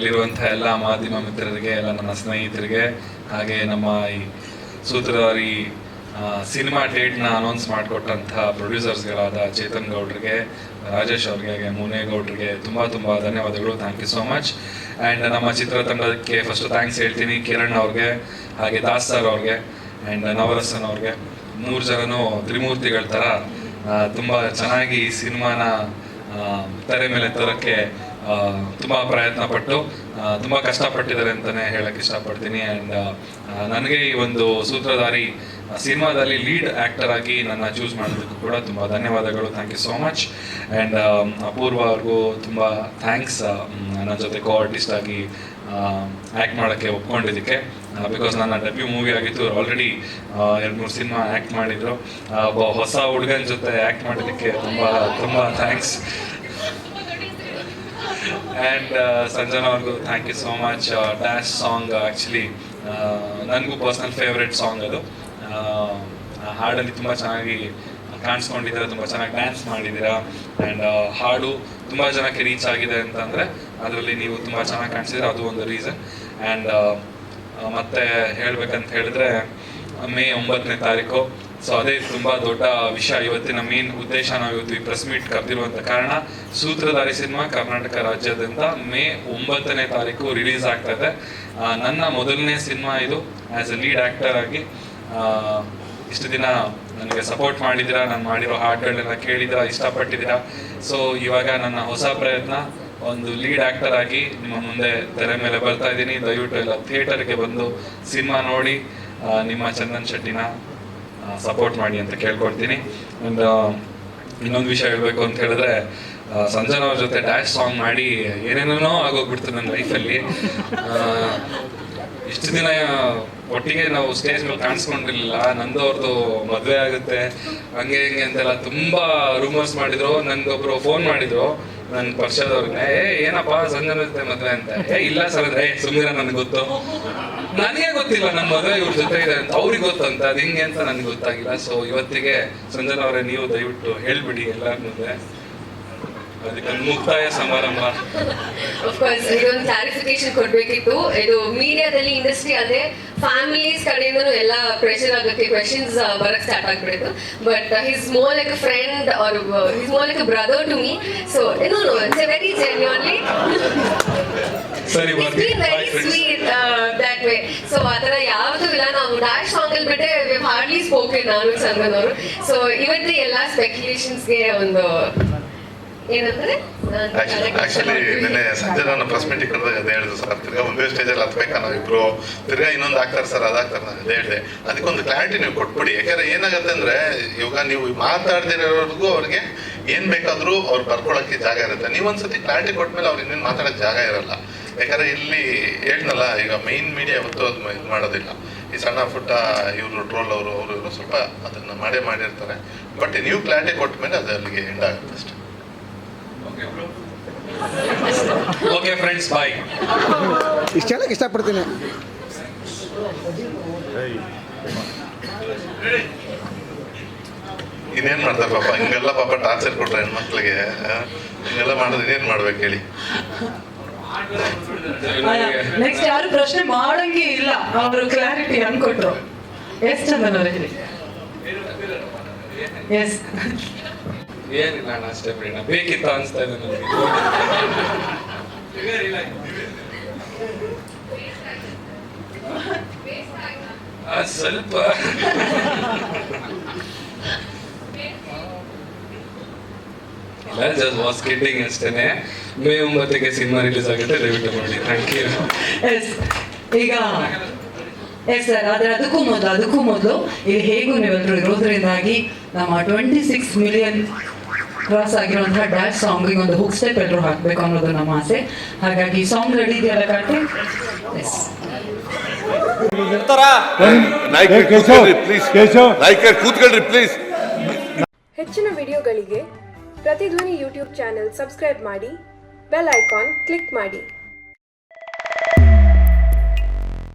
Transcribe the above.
ಇಲ್ಲಿರುವಂಥ ಎಲ್ಲ ಮಾಧ್ಯಮ ಮಿತ್ರರಿಗೆ, ಎಲ್ಲ ನನ್ನ ಸ್ನೇಹಿತರಿಗೆ, ಹಾಗೆ ನಮ್ಮ ಈ ಸೂತ್ರಧಾರಿ ಸಿನಿಮಾ ಡೇಟ್ನ ಅನೌನ್ಸ್ ಮಾಡಿಕೊಟ್ಟಂಥ ಪ್ರೊಡ್ಯೂಸರ್ಸ್ಗಳಾದ ಚೇತನ್ ಗೌಡ್ರಿಗೆ, ರಾಜೇಶ್ ಅವ್ರಿಗೆ, ಹಾಗೆ ಮುನೇಗೌಡ್ರಿಗೆ ತುಂಬ ಧನ್ಯವಾದಗಳು. Thank you so much. And ನಮ್ಮ ಚಿತ್ರತಂಡಕ್ಕೆ ಫಸ್ಟ್ ಥ್ಯಾಂಕ್ಸ್ ಹೇಳ್ತೀನಿ, ಕಿರಣ್ ಅವ್ರಿಗೆ, ಹಾಗೆ ದಾಸ್ ಸರ್ ಅವ್ರಿಗೆ, ಆ್ಯಂಡ್ ನವರಸನ್ ಅವ್ರಿಗೆ. 3 ಜನನು ತ್ರಿಮೂರ್ತಿಗಳ ಥರ ತುಂಬ ಚೆನ್ನಾಗಿ ಈ ಸಿನಿಮಾನ ತೆರೆ ಮೇಲೆ ತರೋಕ್ಕೆ ತುಂಬ ಪ್ರಯತ್ನ ಪಟ್ಟು ತುಂಬ ಕಷ್ಟಪಟ್ಟಿದ್ದಾರೆ ಅಂತಲೇ ಹೇಳಕ್ಕೆ ಇಷ್ಟಪಡ್ತೀನಿ. ಆ್ಯಂಡ್ ನನಗೆ ಈ ಒಂದು ಸೂತ್ರಧಾರಿ ಸಿನಿಮಾದಲ್ಲಿ ಲೀಡ್ ಆ್ಯಕ್ಟರ್ ಆಗಿ ನನ್ನ ಚೂಸ್ ಮಾಡೋದಕ್ಕೂ ಕೂಡ ತುಂಬ ಧನ್ಯವಾದಗಳು. Thank you so much. And Apoorva ಅವ್ರಿಗೂ ತುಂಬ ಥ್ಯಾಂಕ್ಸ್, ನನ್ನ ಜೊತೆ ಕೋ ಆರ್ಟಿಸ್ಟ್ ಆಗಿ ಆ್ಯಕ್ಟ್ ಮಾಡೋಕ್ಕೆ ಒಪ್ಕೊಂಡಿದ್ದಕ್ಕೆ. ಬಿಕಾಸ್ ನನ್ನ ಡೆಬ್ಯೂ ಮೂವಿ ಆಗಿತ್ತು. ಆಲ್ರೆಡಿ 2-3 ಸಿನಿಮಾ ಆ್ಯಕ್ಟ್ ಮಾಡಿದರು. ಒಬ್ಬ ಹೊಸ ಹುಡುಗನ ಜೊತೆ ಆ್ಯಕ್ಟ್ ಮಾಡೋದಕ್ಕೆ ತುಂಬ ಥ್ಯಾಂಕ್ಸ್. ಆ್ಯಂಡ್ ಸಂಜನಾ ಅವ್ರಿಗೂ thank you so much. Dash song actually ನನಗೂ ಪರ್ಸ್ನಲ್ ಫೇವ್ರೆಟ್ ಸಾಂಗ್ ಅದು. ಹಾಡಲ್ಲಿ ತುಂಬ ಚೆನ್ನಾಗಿ ಕಾಣಿಸ್ಕೊಂಡಿದ್ದೀರಾ, ತುಂಬ ಚೆನ್ನಾಗಿ ಡ್ಯಾನ್ಸ್ ಮಾಡಿದ್ದೀರಾ. ಆ್ಯಂಡ್ ಹಾಡು ತುಂಬ ಜನಕ್ಕೆ ರೀಚ್ ಆಗಿದೆ ಅಂತಂದರೆ ಅದರಲ್ಲಿ ನೀವು ತುಂಬ ಚೆನ್ನಾಗಿ ಕಾಣಿಸಿದ್ರೆ ಅದು ಒಂದು ರೀಸನ್. ಆ್ಯಂಡ್ ಮತ್ತೆ ಹೇಳಬೇಕಂತ ಹೇಳಿದ್ರೆ ಮೇ 9ನೇ ತಾರೀಕು. ಸೊ ಅದೇ ತುಂಬ ದೊಡ್ಡ ವಿಷಯ. ಇವತ್ತಿನ ಮೇನ್ ಉದ್ದೇಶ, ನಾವು ಇವತ್ತು ಈ ಪ್ರೆಸ್ ಮೀಟ್ ಕರೆದಿರುವಂಥ ಕಾರಣ, ಸೂತ್ರಧಾರಿ ಸಿನಿಮಾ ಕರ್ನಾಟಕ ರಾಜ್ಯಾದ್ಯಂತ ಮೇ 9ನೇ ತಾರೀಕು ರಿಲೀಸ್ ಆಗ್ತಾ ಇದೆ. ನನ್ನ ಮೊದಲನೇ ಸಿನಿಮಾ ಇದು ಆ್ಯಸ್ ಎ ಲೀಡ್ ಆ್ಯಕ್ಟರ್ ಆಗಿ. ಇಷ್ಟು ದಿನ ನನಗೆ ಸಪೋರ್ಟ್ ಮಾಡಿದ್ದೀರಾ, ನಾನು ಮಾಡಿರೋ ಹಾಡುಗಳನ್ನೆಲ್ಲ ಕೇಳಿದ್ದೀರಾ, ಇಷ್ಟಪಟ್ಟಿದ್ದೀರಾ. ಸೊ ಇವಾಗ ನನ್ನ ಹೊಸ ಪ್ರಯತ್ನ, ಒಂದು ಲೀಡ್ ಆ್ಯಕ್ಟರ್ ಆಗಿ ನಿಮ್ಮ ಮುಂದೆ ತೆರೆ ಮೇಲೆ ಬರ್ತಾ ಇದ್ದೀನಿ. ದಯವಿಟ್ಟು ಎಲ್ಲ ಥಿಯೇಟರ್ಗೆ ಬಂದು ಸಿನಿಮಾ ನೋಡಿ ನಿಮ್ಮ ಚಂದನ್ ಶೆಟ್ಟಿನ ಸಪೋರ್ಟ್ ಮಾಡಿ ಅಂತ ಕೇಳ್ಕೊಳ್ತೀನಿ. ಆ್ಯಂಡ್ ಇನ್ನೊಂದು ವಿಷಯ ಹೇಳಬೇಕು ಅಂತ ಹೇಳಿದ್ರೆ, ಸಂಜನಾ ಅವ್ರ ಜೊತೆ ಡ್ಯಾಶ್ ಸಾಂಗ್ ಮಾಡಿ ಏನೇನೋ ಆಗೋಗ್ಬಿಡ್ತು ನನ್ನ ಲೈಫಲ್ಲಿ. ಇಷ್ಟು ದಿನ ಒಟ್ಟಿಗೆ ನಾವು ಸ್ಟೇಜ್ ಮೇಲೆ ಕಾಣಿಸ್ಕೊಂಡಿರ್ಲಿಲ್ಲ. ನಂದು ಅವ್ರದ್ದು ಮದುವೆ ಆಗುತ್ತೆ ಹಂಗೆ ಹಿಂಗೆ ಅಂತೆಲ್ಲ ತುಂಬ ರೂಮರ್ಸ್ ಮಾಡಿದ್ರು. ನನ್ಗೊಬ್ರು ಫೋನ್ ಮಾಡಿದ್ರು ನನ್ನ ಪರಿಚಯದವ್ರಿಗೆ, ಏನಪ್ಪ ಸಂಜನಾ ಜೊತೆ ಮದುವೆ ಅಂತ. ಇಲ್ಲ ಸರ್ ಅಂದ್ರೆ ಸುಮ್ಮನೆ ನನಗೆ ಗೊತ್ತು, ನನಗೆ ಗೊತ್ತಿಲ್ಲ ನಮ್ಮ ಮದುವೆ ಇವ್ರ ಜೊತೆ ಇದೆ ಅಂತ. ಅವ್ರಿಗೆ ಗೊತ್ತಂತ, ಅದು ಹಿಂಗೆ ಅಂತ ನನಗೆ ಗೊತ್ತಾಗಿಲ್ಲ. ಸೊ ಇವತ್ತಿಗೆ ಸಂಜನಾ ಅವರೇ, ನೀವು ದಯವಿಟ್ಟು ಹೇಳ್ಬಿಡಿ ಎಲ್ಲರ ಮುಂದೆ, ಅದಕ್ಕೆ ಮುಕ್ತಾಯ ಸಮಾರಂಭ. ಆಫ್ಕೋರ್ಸ್ ಇದೊಂದು ಕ್ಲಾರಿಫಿಕೇಶನ್ ಕೊಡ್ಬೇಕಿತ್ತು. ಇದು ಮೀಡಿಯಾದಲ್ಲಿ ಇಂಡಸ್ಟ್ರಿ ಅದೇ ಫ್ಯಾಮಿಲೀಸ್ ಕಡೆಯಿಂದನೂ ಎಲ್ಲ ಪ್ರೆಷರ್ ಆಗೋಕ್ಕೆ ಕ್ವೆಶನ್ಸ್ ಬರಕ್ ಸ್ಟಾರ್ಟ್ ಆಗ್ಬಿಟ್ಟಿತ್ತು. But his more like a friend or his more like a brother to me. So no it's a very genuinely ಸರಿ very sweet that way. So ಆ ಥರ ಯಾವುದು ಇಲ್ಲ. ನಾವು ಡ್ಯಾಶ್ ಸಾಂಗ್ ಅಲ್ಲಿ ಬಿಟ್ಟರೆ ಹಾರ್ಡ್ಲಿ ಸ್ಪೋಕೆನ್ ನಾನು ಸಂಗನ್ ಅವರು. ಸೊ ಇವತ್ತು ಎಲ್ಲ ಸ್ಪೆಕ್ಯುಲೇಷನ್ಸ್ಗೆ ಒಂದು ಆಕ್ಚುಲಿ ನಿನ್ನೆ ಸಂಜೆ ನಾನು ಪ್ರೆಸ್ ಮೀಟಿಂಗ್ ಕರೆದಾಗ ಅದೇ ಹೇಳಿದ್ರು ಸರ್, ತಿರ್ಗಾ ಒಂದೇ ಸ್ಟೇಜಲ್ಲಿ ಹತ್ಬೇಕಾ ನಾವಿಬ್ರು, ತಿರ್ಗಾ ಇನ್ನೊಂದು ಆಗ್ತಾರೆ ಸರ್, ಅದಾಗ್ತಾರೆ ನಾನು ಅದೇ ಹೇಳಿದೆ. ಅದಕ್ಕೊಂದು ಕ್ಲಾರಿಟಿ ನೀವು ಕೊಟ್ಬಿಡಿ. ಯಾಕಂದ್ರೆ ಏನಾಗುತ್ತೆ ಅಂದ್ರೆ, ಇವಾಗ ನೀವು ಮಾತಾಡ್ದಿರೋರ್ಗೂ ಅವ್ರಿಗೆ ಏನ್ ಬೇಕಾದ್ರೂ ಅವ್ರು ಬರ್ಕೊಳಕ್ಕೆ ಜಾಗ ಇರುತ್ತೆ. ನೀವೊಂದ್ಸತಿ ಕ್ಲಾರಿಟಿ ಕೊಟ್ಮೇಲೆ ಅವ್ರು ಇನ್ನೇನು ಮಾತಾಡೋಕ್ಕೆ ಜಾಗ ಇರಲ್ಲ. ಯಾಕಂದ್ರೆ ಇಲ್ಲಿ ಹೇಳ್ನಲ್ಲ, ಈಗ ಮೈನ್ ಮೀಡಿಯಾ ಯಾವತ್ತೂ ಅದು ಇದು ಮಾಡೋದಿಲ್ಲ. ಈ ಸಣ್ಣ ಪುಟ್ಟ ಇವರು ಟ್ರೋಲ್ ಅವರು ಸ್ವಲ್ಪ ಅದನ್ನ ಮಾಡಿರ್ತಾರೆ. ಬಟ್ ನೀವು ಕ್ಲಾರಿಟಿ ಕೊಟ್ಟ ಮೇಲೆ ಅದು ಅಲ್ಲಿಗೆ ಎಂಡ್ ಆಗುತ್ತೆ ಅಷ್ಟೇ. ಓಕೆ ಫ್ರೆಂಡ್ಸ್, ಬಾಯ್. ಇಷ್ಟು ಹೇಳಕ್ಕೆ ಇಷ್ಟಪಡ್ತೀನಿ. ಇನ್ನೇನ್ ಮಾಡ್ತಾರೆ ಪಾಪ, ಹಿಂಗೆಲ್ಲ ಪಾಪ ಟಾರ್ಚರ್ ಕೊಟ್ರೆ ಹೆಣ್ಮಕ್ಳಿಗೆ, ಹಿಂಗೆಲ್ಲ ಮಾಡೋದು ಇನ್ನೇನ್ ಮಾಡ್ಬೇಕು ಹೇಳಿ. ನೆಕ್ಸ್ಟ್ ಯಾರು ಪ್ರಶ್ನೆ ಮಾಡಂಗೆ ಇಲ್ಲ, ಅವರು ಕ್ಲಾರಿಟಿ ಅನ್ಕೊಟ್ರು. ಎಸ್ ಚಂದನ್ ಅವರೇ ಹೇಳಿ. ಎಸ್ ಏನಿಲ್ಲ ಅಣ್ಣ, ಅಷ್ಟೇ ಬಿಡಿ. ಬೇಕಿತ್ತ ಅನಿಸ್ತಾ ಇದೆ ನನಗೆ. ಸ್ವಲ್ಪ ಜಸ್ಟ್ ವಾಸ್ ಕಿಡ್ಡಿಂಗ್ ಅಷ್ಟೇನೆ. ಮೇ 9ಕ್ಕೆ ಸಿನಿಮಾ ರಿಲೀಸ್ ಆಗುತ್ತೆ, ದಯವಿಟ್ಟು ನೋಡಿ. Thank you. ಎಸ್ ಈಗ ಎಸ್ ಸರ್, ಆದರೆ ಅದಕ್ಕೂ ಮೊದಲು ಈಗ ಹೇಗೂ ನೀವೆಲ್ಲರೂ ಇರೋದ್ರಿಂದಾಗಿ ನಮ್ಮ 26 ಮಿಲಿಯನ್ ಕ್ರಾಸ್ ಆಗಿರುವಂತಹ ಡ್ಯಾಶ್ ಸಾಂಗಿಗೆ ಒಂದು ಹುಕ್ ಸ್ಟೆಪ್ ಎಲ್ಲರೂ ಹಾಕಬೇಕು ಅನ್ನೋದು ನಮ್ಮ ಆಸೆ. ಹಾಗಾಗಿ ಸಾಂಗ್ ರೆಡಿ ಇದೆಯಲ್ಲ ಕಾರ್ತಿ? ಎಸ್. ಹೆಚ್ಚಿನ ವಿಡಿಯೋಗಳಿಗೆ ಪ್ರತಿಧ್ವನಿ ಯೂಟ್ಯೂಬ್ ಚಾನೆಲ್ ಸಬ್ಸ್ಕ್ರೈಬ್ ಮಾಡಿ, ಬೆಲ್ ಐಕಾನ್ ಕ್ಲಿಕ್ ಮಾಡಿ.